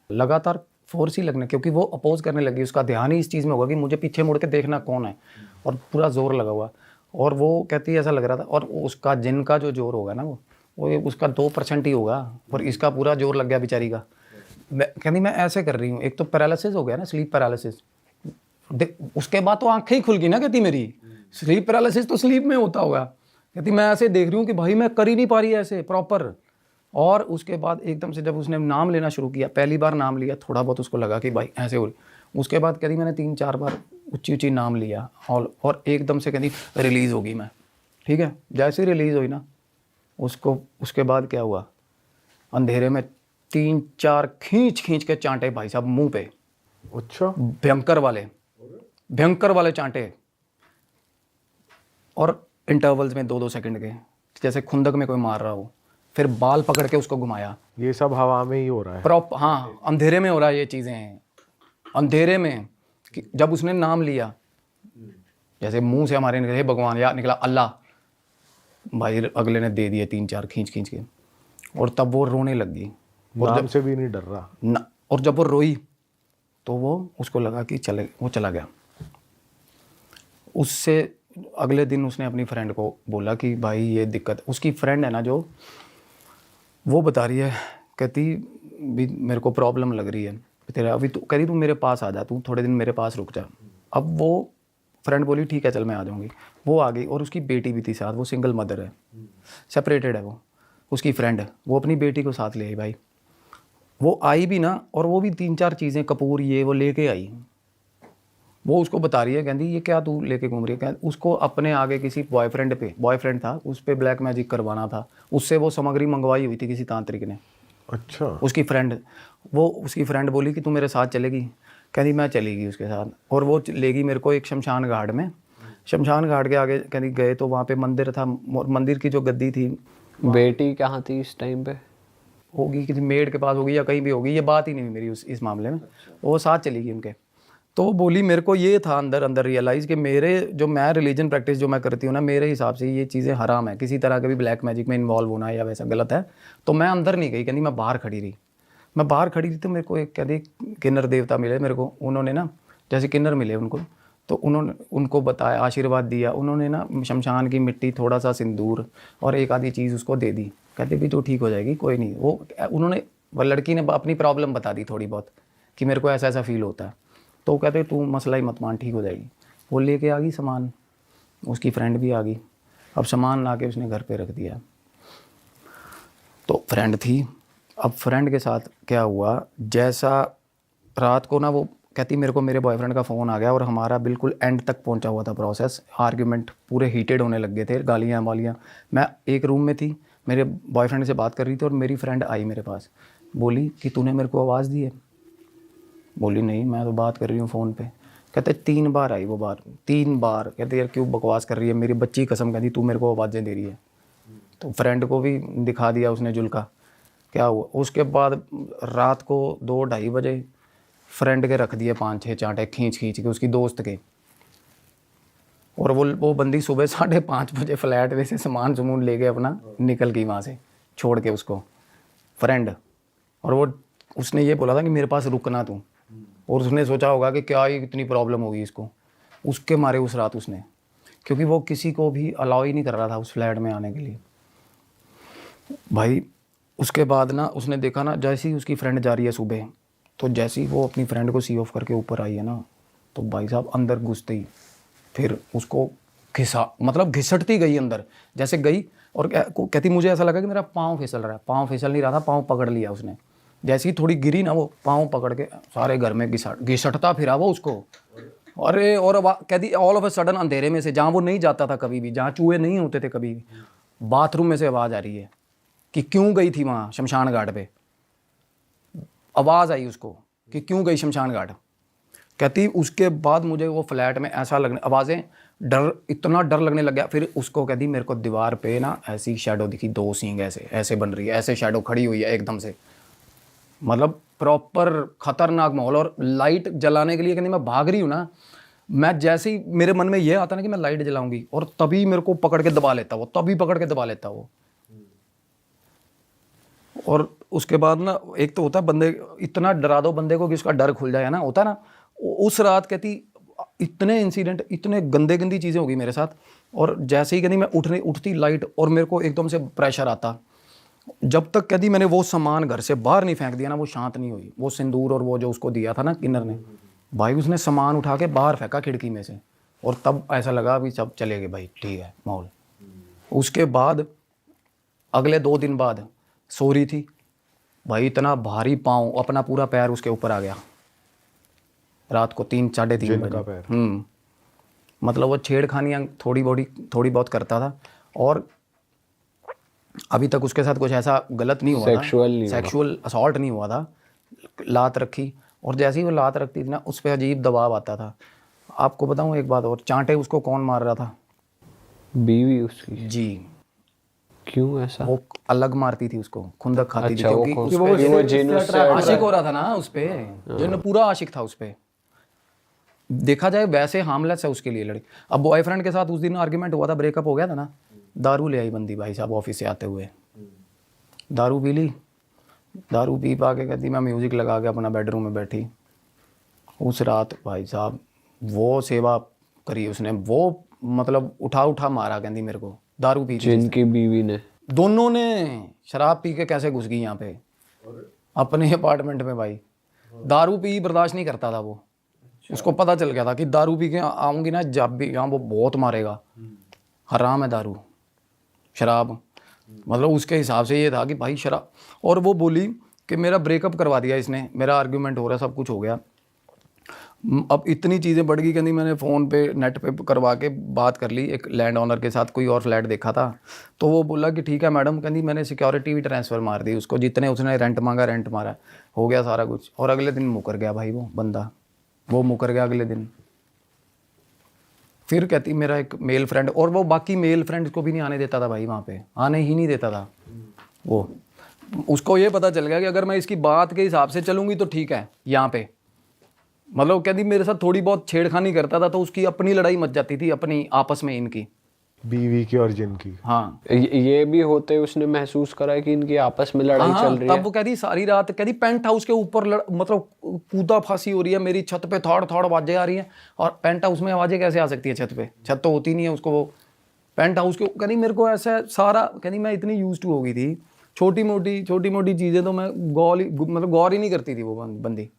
लगातार फोर्स ही लगने, क्योंकि वो अपोज करने लगी, उसका ध्यान ही इस चीज़ में होगा कि मुझे पीछे मुड़ के देखना कौन है, और पूरा जोर लगा हुआ। और वो कहती ऐसा लग रहा था, और उसका जिन का जो जोर होगा ना वो उसका 2% ही होगा, और इसका पूरा जोर लग गया बेचारी का। कहती मैं ऐसे कर रही हूँ, एक तो पैरालिसिस हो गया ना, स्लीप पैरालिसिस, उसके बाद तो आंखें ही खुल गई ना, कहती मेरी स्लीप पैरालिसिस तो स्लीप में होता होगा, कहती मैं ऐसे देख रही हूँ कि भाई मैं कर ही नहीं पा रही ऐसे प्रॉपर। और उसके बाद एकदम से जब उसने नाम लेना शुरू किया, पहली बार नाम लिया, थोड़ा बहुत उसको लगा कि भाई ऐसे हो, उसके बाद कहती मैंने 3-4 बार ऊंची नाम लिया, और एकदम से कहती रिलीज़ होगी मैं, ठीक है। जैसे रिलीज़ हुई ना, उसके बाद क्या हुआ, अंधेरे में 3-4 खींच के चांटे भाई साहब मुँह पे। अच्छा। भयंकर वाले चांटे, और इंटरवल्स में 2-2 सेकंड के, जैसे खुंदक में कोई मार रहा हो। फिर बाल पकड़ के उसको घुमाया, ये सब हवा में ही हो रहा है। हाँ अंधेरे में हो रहा है ये चीज़ें, अंधेरे में। कि जब उसने नाम लिया, जैसे मुंह से हमारे निकले भगवान या निकला अल्लाह, भाई अगले ने दे दिए 3-4 खींच के, और तब वो रोने लग गई, और नाम से भी नहीं डर रहा ना। और जब वो रोई तो वो उसको लगा कि वो चला गया। उससे अगले दिन उसने अपनी फ्रेंड को बोला कि भाई ये दिक्कत, उसकी फ्रेंड है ना जो, वो बता रही है, कहती भी मेरे को प्रॉब्लम लग रही है तेरा, अभी तू कह रही तू मेरे पास आ जा, तू थोड़े दिन मेरे पास रुक जा। अब वो फ्रेंड बोली ठीक है चल मैं आ जाऊँगी। वो आ गई, और उसकी बेटी भी थी साथ, वो सिंगल मदर है, सेपरेटेड है वो, उसकी फ्रेंड, वो अपनी बेटी को साथ ले आई भाई। वो आई भी ना, और वो भी 3-4 चीज़ें कपूर ये वो लेके आई। वो उसको बता रही है, कहती ये क्या तू लेके घूम रही है, कहती उसको अपने आगे किसी बॉयफ्रेंड था, उस पर ब्लैक मैजिक करवाना था, उससे वो सामग्री मंगवाई हुई थी किसी तांत्रिक ने, अच्छा। उसकी फ्रेंड बोली कि तू मेरे साथ चलेगी, कहती मैं चलेगी उसके साथ, और वो लेगी मेरे को एक शमशान घाट में। शमशान घाट के आगे कहती गए तो वहाँ पे मंदिर था, मंदिर की जो गद्दी थी, बेटी कहाँ थी इस टाइम पे? होगी किसी मेड के पास होगी या कहीं भी होगी, ये बात ही नहीं हुई मेरी इस मामले में, वो साथ चली गई उनके। तो वो बोली, मेरे को ये था अंदर अंदर रियलाइज़ कि मैं रिलीजन प्रैक्टिस जो मैं करती हूँ ना, मेरे हिसाब से ये चीज़ें हराम है, किसी तरह के भी ब्लैक मैजिक में इन्वॉल्व होना या वैसा गलत है। तो मैं अंदर नहीं गई, कहती मैं बाहर खड़ी रही। मैं बाहर खड़ी थी तो मेरे को एक कहती किन्नर देवता मिले मेरे को, उन्होंने ना जैसे किन्नर मिले उनको, तो उन्होंने उनको बताया, आशीर्वाद दिया उन्होंने ना, शमशान की मिट्टी, थोड़ा सा सिंदूर और एक आधी चीज़ उसको दे दी, कहते भी तो ठीक हो जाएगी, कोई नहीं। वो लड़की ने अपनी प्रॉब्लम बता दी थोड़ी बहुत कि मेरे को ऐसा ऐसा फील होता है, तो वो कहते तू मसला ही मत मान, ठीक हो जाएगी। वो लेके आ गई सामान, उसकी फ्रेंड भी आ गई। अब सामान ला के उसने घर पे रख दिया। तो फ्रेंड थी, अब फ्रेंड के साथ क्या हुआ, जैसा रात को ना वो कहती मेरे को मेरे बॉयफ्रेंड का फ़ोन आ गया और हमारा बिल्कुल एंड तक पहुंचा हुआ था प्रोसेस, आर्ग्यूमेंट पूरे हीटेड होने लग गए थे, गालियाँ वालियाँ। मैं एक रूम में थी, मेरे बॉयफ्रेंड से बात कर रही थी और मेरी फ्रेंड आई मेरे पास, बोली कि तूने मेरे को आवाज़ दी है? बोली नहीं, मैं तो बात कर रही हूँ फ़ोन पे। कहते 3 बार आई वो बात, 3 बार। कहते यार क्यों बकवास कर रही है, मेरी बच्ची कसम, कहती तू मेरे को आवाज़ें दे रही है। तो फ्रेंड को भी दिखा दिया उसने जुल्का, क्या हुआ। उसके बाद रात को 2-2:30 बजे फ्रेंड के रख दिए 5-6 चांटे खींच के उसकी दोस्त के, और वो बंदी सुबह 5:30 बजे फ्लैट में से सामान सुमून ले गए अपना, निकल गई वहाँ से छोड़ के उसको फ्रेंड। और वो उसने ये बोला था कि मेरे पास रुकना तू, और उसने सोचा होगा कि क्या ही इतनी प्रॉब्लम होगी इसको, उसके मारे उस रात उसने, क्योंकि वो किसी को भी अलाउ ही नहीं कर रहा था उस फ्लैट में आने के लिए भाई। उसके बाद ना उसने देखा ना, जैसे ही उसकी फ्रेंड जा रही है सुबह, तो जैसे ही वो अपनी फ्रेंड को सी ऑफ करके ऊपर आई है ना, तो भाई साहब अंदर घुसते ही फिर उसको घिसटती गई अंदर, जैसे गई और कहती मुझे ऐसा लगा कि मेरा पाँव फिसल रहा है। पाँव फिसल नहीं रहा था, पाँव पकड़ लिया उसने। जैसे ही थोड़ी गिरी ना, वो पाँव पकड़ के सारे घर में घिसटता फिरा वो उसको। अरे और कहती ऑल ऑफ अ सडन अंधेरे में से, जहाँ वो नहीं जाता था कभी भी, जहाँ चूहे नहीं होते थे कभी भी, बाथरूम में से आवाज़ आ रही है कि क्यों गई थी वहाँ शमशान घाट पे। आवाज़ आई उसको कि क्यों गई शमशान घाट। कहती उसके बाद मुझे वो फ्लैट में ऐसा लगने, आवाज़ें, इतना डर लगने लग गया। फिर उसको कहती मेरे को दीवार पे ना ऐसी शैडो दिखी, 2 सींग ऐसे बन रही है, ऐसे शैडो खड़ी हुई है एकदम से, मतलब प्रॉपर खतरनाक माहौल। और लाइट जलाने के लिए कहती मैं भाग रही हूँ ना, मैं जैसे ही मेरे मन में ये आता ना कि मैं लाइट जलाऊंगी, और तभी मेरे को पकड़ के दबा लेता वो, तभी पकड़ के दबा लेता वो। और उसके बाद ना, एक तो होता है बंदे, इतना डरा दो बंदे को कि उसका डर खुल जाए ना, होता ना। उस रात कहती इतने इंसिडेंट, इतने गंदी चीज़ें हो गई मेरे साथ। और जैसे ही कहती मैं उठती लाइट, और मेरे को एकदम से प्रेशर आता। जब तक कहती मैंने वो सामान घर से बाहर नहीं फेंक दिया ना, वो शांत नहीं हुई। वो सिंदूर और वो जो उसको दिया था ना किन्नर ने, भाई उसने सामान उठा के बाहर फेंका खिड़की में से, और तब ऐसा लगा अभी सब चले गए भाई, ठीक है माहौल। उसके बाद अगले 2 दिन बाद सो रही थी भाई, इतना भारी पाँव, अपना पूरा पैर उसके ऊपर आ गया रात को 3-3:30 बजे। मतलब वो छेड़खानियाँ थोड़ी बहुत करता था, और अभी तक उसके साथ कुछ ऐसा गलत नहीं हुआ था, सेक्सुअल असॉल्ट नहीं हुआ था। लात रखी, और जैसे ही वो लात रखती थी ना, उस पर अजीब दबाव आता था। आपको बताऊं एक बात और, चांटे उसको कौन मार रहा था? बीवी उसकी। जी। क्यों ऐसा? वो अलग मारती थी उसको, खुंदक खाती थी, अच्छा, क्योंकि वो उस पे आशिक हो रहा था ना उस पे, जो पूरा आशिक था उस पे। देखा जाए वैसे हार्मलेस है उसके लिए लड़की। अब बॉयफ्रेंड के साथ उस दिन आर्ग्यूमेंट हुआ था, ब्रेकअप हो गया था ना, दारू ले आई बंदी भाई साहब ऑफिस से आते हुए, दारू पी ली, दारू पी पा के कहती मैं म्यूज़िक लगा के अपना बेडरूम में बैठी। उस रात भाई साहब वो सेवा करी उसने, वो मतलब उठा मारा, कहती मेरे को दारू पी। जिनकी बीवी ने, दोनों ने शराब पी के कैसे घुस गई यहाँ पे अपने अपार्टमेंट में भाई। दारू पी बर्दाश्त नहीं करता था वो, उसको पता चल गया था कि दारू पी के आऊँगी ना जब भी यहाँ, वो बहुत मारेगा, हराम है दारू शराब। मतलब उसके हिसाब से ये था कि भाई शराब। और वो बोली कि मेरा ब्रेकअप करवा दिया इसने, मेरा आर्ग्यूमेंट हो रहा, सब कुछ हो गया, अब इतनी चीज़ें बढ़ गई, कहती मैंने फ़ोन पे नेट पे करवा के बात कर ली एक लैंड ओनर के साथ, कोई और फ्लैट देखा था, तो वो बोला कि ठीक है मैडम, कहती मैंने सिक्योरिटी भी ट्रांसफ़र मार दी उसको, जितने उसने रेंट मांगा रेंट मारा, हो गया सारा कुछ। और अगले दिन मुकर गया भाई वो बंदा, वो मुकर गया अगले दिन। फिर कहती मेरा एक मेल फ्रेंड, और वो बाकी मेल फ्रेंड्स को भी नहीं आने देता था भाई, वहाँ पे आने ही नहीं देता था वो। उसको ये पता चल गया कि अगर मैं इसकी बात के हिसाब से चलूँगी तो ठीक है यहाँ पे, मतलब कहती मेरे साथ थोड़ी बहुत छेड़खानी करता था तो उसकी अपनी लड़ाई मच जाती थी अपनी आपस में इनकी, बीवी की और जिनकी। हाँ ये भी होते उसने महसूस करा है कि इनकी आपस में लड़ाई हाँ, चल रही तब है। वो कहती सारी रात, कहती पेंट हाउस के ऊपर मतलब कूदा फांसी हो रही है, मेरी छत पे थोड़ थोड़ आवाजें आ रही हैं, और पेंट हाउस में आवाजें कैसे आ सकती है छत पे, छत तो होती नहीं है उसको, वो पेंट हाउस के, कहती मेरे को ऐसा सारा, कहती मैं इतनी यूज टू हो गई थी, छोटी मोटी चीजें तो मैं गौर ही नहीं करती थी वो बंदी।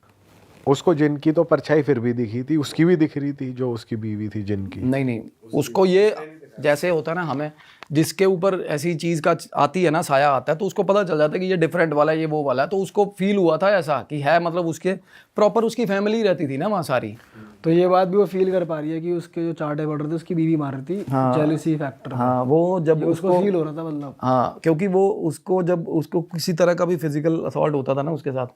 उसको जिनकी तो परछाई फिर भी दिखी थी, उसकी भी दिख रही थी जो उसकी बीवी थी जिनकी। नहीं, उसको ये जैसे होता है ना, हमें जिसके ऊपर ऐसी चीज़ का आती है ना, साया आता है, तो उसको पता चल जाता है कि ये डिफरेंट वाला है, ये वो वाला है, तो उसको फील हुआ था ऐसा कि है, मतलब उसके प्रॉपर उसकी फैमिली रहती थी ना वहाँ सारी। तो ये बात भी वो फील कर पा रही है कि उसके जो चार्टे पड़ रहे थे उसकी बीवी मार रही थी, जेलसी फैक्टर। हाँ, वो जब उसको फील हो रहा था मतलब। हाँ, क्योंकि वो उसको जब उसको किसी तरह का भी फिजिकल असॉल्ट होता था ना उसके साथ,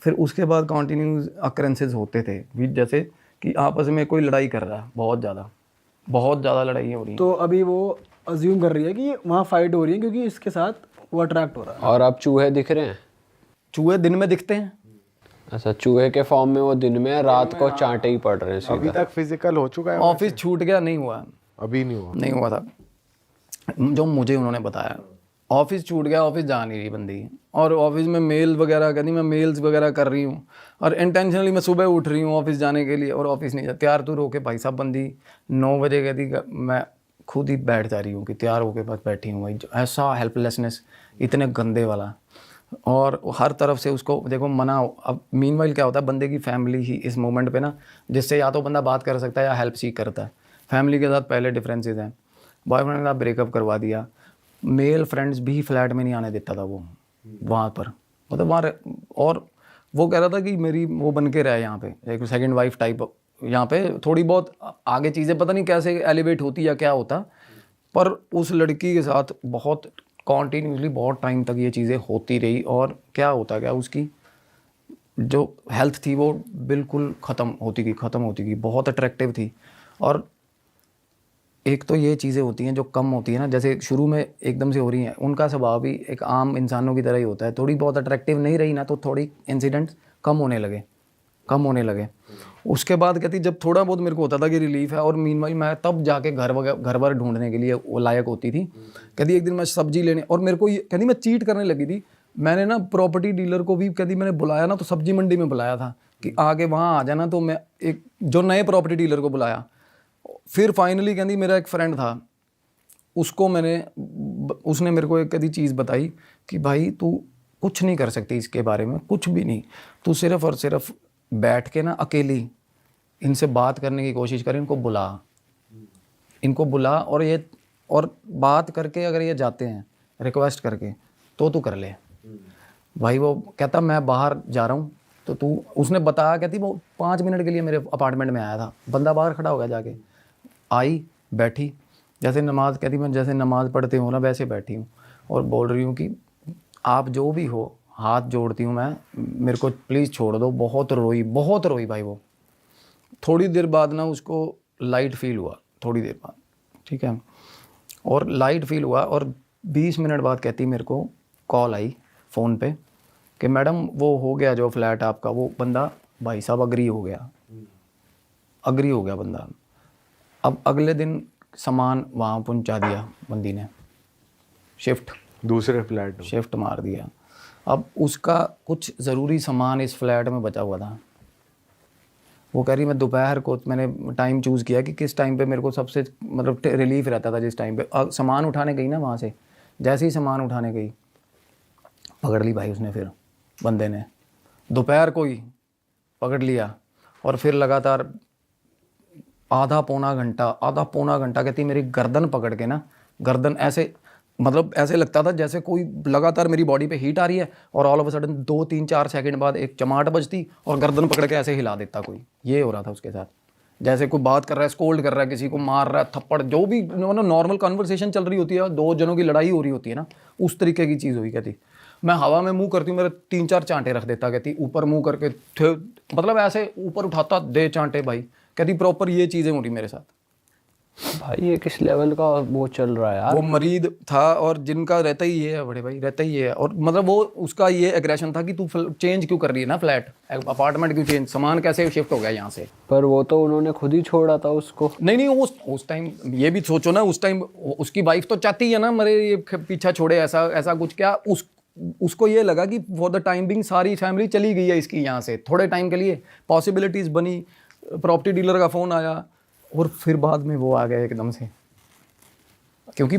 फिर उसके बाद कंटिन्यूस अकरेंसेस होते थे भी, जैसे कि आपस में कोई लड़ाई कर रहा है, बहुत ज़्यादा लड़ाई हो रही है। तो अभी वो अज्यूम कर रही है कि वहाँ फाइट हो रही है क्योंकि इसके साथ वो अट्रैक्ट हो रहा है। और अब चूहे दिख रहे हैं? चूहे दिन में दिखते हैं। अच्छा, चूहे के फॉर्म में वो दिन में, रात को चांटे ही पड़ रहे हैं अभी सीधा। तक फिजिकल हो चुका है? ऑफिस छूट गया, नहीं हुआ, अभी नहीं हुआ था जो मुझे उन्होंने बताया। ऑफिस छूट गया, ऑफिस जा नहीं रही बंदी, और ऑफिस में मेल वगैरह कहती मैं मेल्स वगैरह कर रही हूँ, और इंटेंशनली मैं सुबह उठ रही हूँ ऑफिस जाने के लिए, और ऑफिस नहीं जा, तैयार तो रोके भाई साहब बंदी 9 बजे कहती, मैं खुद ही बैठ जा रही हूँ कि तैयार होके बस बैठी हूँ भाई, ऐसा हेल्पलेसनेस इतने गंदे वाला। और हर तरफ से उसको देखो मना। अब मीनवाइल क्या होता है, बंदे की फैमिली ही इस मोमेंट पे ना, जिससे या तो बंदा बात कर सकता है या हेल्प सीख करता है। फैमिली के साथ पहले डिफरेंसेस हैं, बॉयफ्रेंड के साथ ब्रेकअप करवा दिया, मेल फ्रेंड्स भी फ्लैट में नहीं आने देता था वो वहाँ पर, मतलब वहाँ और वो कह रहा था कि मेरी वो बन के रहे यहाँ पे, एक सेकंड वाइफ टाइप, यहाँ पे थोड़ी बहुत आगे चीज़ें पता नहीं कैसे एलिवेट होती या क्या होता, पर उस लड़की के साथ बहुत कॉन्टीन्यूसली बहुत टाइम तक ये चीज़ें होती रही, और क्या होता क्या, उसकी जो हेल्थ थी वो बिल्कुल ख़त्म होती गई, बहुत अट्रैक्टिव थी। और एक तो ये चीज़ें होती हैं जो कम होती है ना, जैसे शुरू में एकदम से हो रही हैं, उनका स्वभाव भी एक आम इंसानों की तरह ही होता है, थोड़ी बहुत अट्रैक्टिव नहीं रही ना तो थोड़ी इंसिडेंट्स कम होने लगे। उसके बाद कहती जब थोड़ा बहुत मेरे को होता था कि रिलीफ है, और मीनवाइल मैं तब जाके घर बार ढूंढने के लिए वो लायक होती थी। कहती एक दिन मैं सब्जी लेने, और मेरे को ये कहती मैं चीट करने लगी थी, मैंने ना प्रॉपर्टी डीलर को भी कहती मैंने बुलाया ना, तो सब्जी मंडी में बुलाया था कि आगे वहाँ आ जाना, तो मैं एक जो नए प्रॉपर्टी डीलर को बुलाया। फिर फाइनली कहती मेरा एक फ्रेंड था, उसको उसने मेरे को एक कदी चीज़ बताई कि भाई तू कुछ नहीं कर सकती इसके बारे में, कुछ भी नहीं, तू सिर्फ और सिर्फ बैठ के ना अकेली इनसे बात करने की कोशिश कर, इनको बुला और बात करके अगर ये जाते हैं रिक्वेस्ट करके तो तू कर ले। भाई वो कहता मैं बाहर जा रहा हूँ, तो तू, उसने बताया, कहती वो 5 मिनट के लिए मेरे अपार्टमेंट में आया था, बंदा बाहर खड़ा हो गया, जाके आई बैठी, जैसे नमाज, कहती मैं जैसे नमाज पढ़ते हो ना वैसे बैठी हूँ, और बोल रही हूँ कि आप जो भी हो, हाथ जोड़ती हूँ मैं, मेरे को प्लीज़ छोड़ दो। बहुत रोई भाई वो। थोड़ी देर बाद ना उसको लाइट फील हुआ, थोड़ी देर बाद, ठीक है, और लाइट फील हुआ, और 20 मिनट बाद कहती मेरे को कॉल आई फ़ोन पे कि मैडम वो हो गया जो फ्लैट आपका, वो बंदा भाई साहब अग्री हो गया बंदा। अब अगले दिन सामान वहाँ पहुँचा दिया बंदी ने, दूसरे फ्लैट में शिफ्ट मार दिया। अब उसका कुछ ज़रूरी सामान इस फ्लैट में बचा हुआ था। वो कह रही मैं दोपहर को, मैंने टाइम चूज़ किया कि किस टाइम पे मेरे को सबसे मतलब रिलीफ रहता था, जिस टाइम पे सामान उठाने गई ना वहाँ से, जैसे ही सामान उठाने गई पकड़ ली भाई उसने, फिर बंदे ने दोपहर को ही पकड़ लिया, और फिर लगातार आधा पौना घंटा कहती मेरी गर्दन पकड़ के ना, गर्दन ऐसे मतलब ऐसे लगता था जैसे कोई लगातार मेरी बॉडी पे हीट आ रही है और all of a sudden 2-3-4 second बाद एक चमाट बजती और गर्दन पकड़ के ऐसे हिला देता कोई। ये हो रहा था उसके साथ, जैसे कोई बात कर रहा है, स्कोल्ड कर रहा है, किसी को मार रहा है, थप्पड़, जो भी मतलब नॉर्मल कन्वर्सेशन चल रही होती है, दो जनों की लड़ाई हो रही होती है ना, उस तरीके की चीज़ हुई। कहती मैं हवा में मुंह करती हूँ, मेरे 3-4 चांटे रख देता। कहती ऊपर मुंह करके मतलब ऐसे ऊपर उठाता, दे चांटे भाई। कहती प्रॉपर ये चीज़ें हो रही मेरे साथ। भाई ये किस लेवल का वो चल रहा है यार। वो मरीद था और जिनका रहता ही ये है बड़े भाई, रहता ही ये है। और मतलब वो उसका ये एग्रेशन था कि तू चेंज क्यों कर रही है ना, फ्लैट अपार्टमेंट क्यों चेंज, सामान कैसे शिफ्ट हो गया यहाँ से। पर वो तो उन्होंने खुद ही छोड़ा था उसको। नहीं उस टाइम ये भी सोचो ना, उस टाइम उसकी वाइफ तो चाहती है ना मेरे ये पीछा छोड़े, ऐसा कुछ क्या उसको ये लगा कि फॉर द टाइम बिंग सारी फैमिली चली गई है इसकी यहाँ से, थोड़े टाइम के लिए पॉसिबिलिटीज़ बनी, प्रॉपर्टी डीलर का फ़ोन आया और फिर बाद में वो आ गया एकदम से। क्योंकि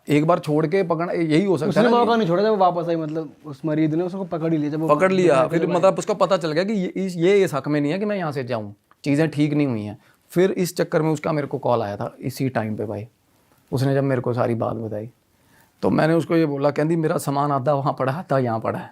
एक बार छोड़ के पकड़ यही हो सकता है उसने ना, मौका नहीं छोड़ा जब वो वापस आई, मतलब उस मरीज ने उसको पकड़ ही लिया जब वो पकड़ लिया। फिर मतलब उसको पता चल गया कि ये इस हक में नहीं है कि मैं यहाँ से जाऊँ, चीज़ें ठीक नहीं हुई हैं। फिर इस चक्कर में उसका मेरे को कॉल आया था इसी टाइम पे भाई। उसने जब मेरे को सारी बात बताई तो मैंने उसको ये बोला, कहती मेरा सामान आधा वहाँ पड़ा है, आधा यहाँ पड़ा है।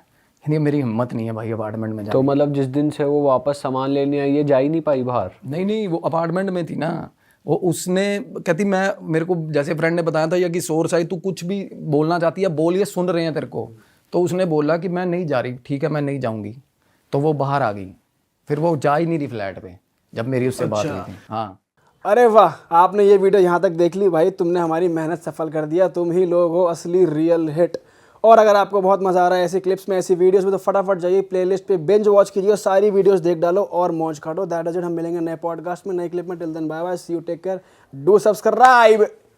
कहती मेरी हिम्मत नहीं है भाई अपार्टमेंट में तो मतलब जिस दिन से वो वापस सामान लेने आई, ये जा ही नहीं पाई बाहर। नहीं वो अपार्टमेंट में थी ना। वो उसने कहती मेरे को जैसे फ्रेंड ने बताया था या कि सोर्स आई, तू कुछ भी बोलना चाहती है बोल, ये सुन रहे हैं तेरे को। तो उसने बोला कि मैं नहीं जा रही, ठीक है मैं नहीं जाऊँगी। तो वो बाहर आ गई, फिर वो जा ही नहीं रही फ्लैट पे जब मेरी उससे बात हुई थी। हाँ अरे वाह, आपने ये वीडियो यहाँ तक देख ली भाई, तुमने हमारी मेहनत सफल कर दिया। तुम ही लोग हो असली रियल हिट। और अगर आपको बहुत मज़ा आ रहा है ऐसी क्लिप्स में, ऐसी वीडियोस में, तो फटाफट जाइए प्लेलिस्ट पे बिंज वॉच कीजिए और सारी वीडियोस देख डालो और मौज काटो। That is it. हम मिलेंगे नए पॉडकास्ट में, नए क्लिप में। Till then bye bye, see you, take care, do subscribe.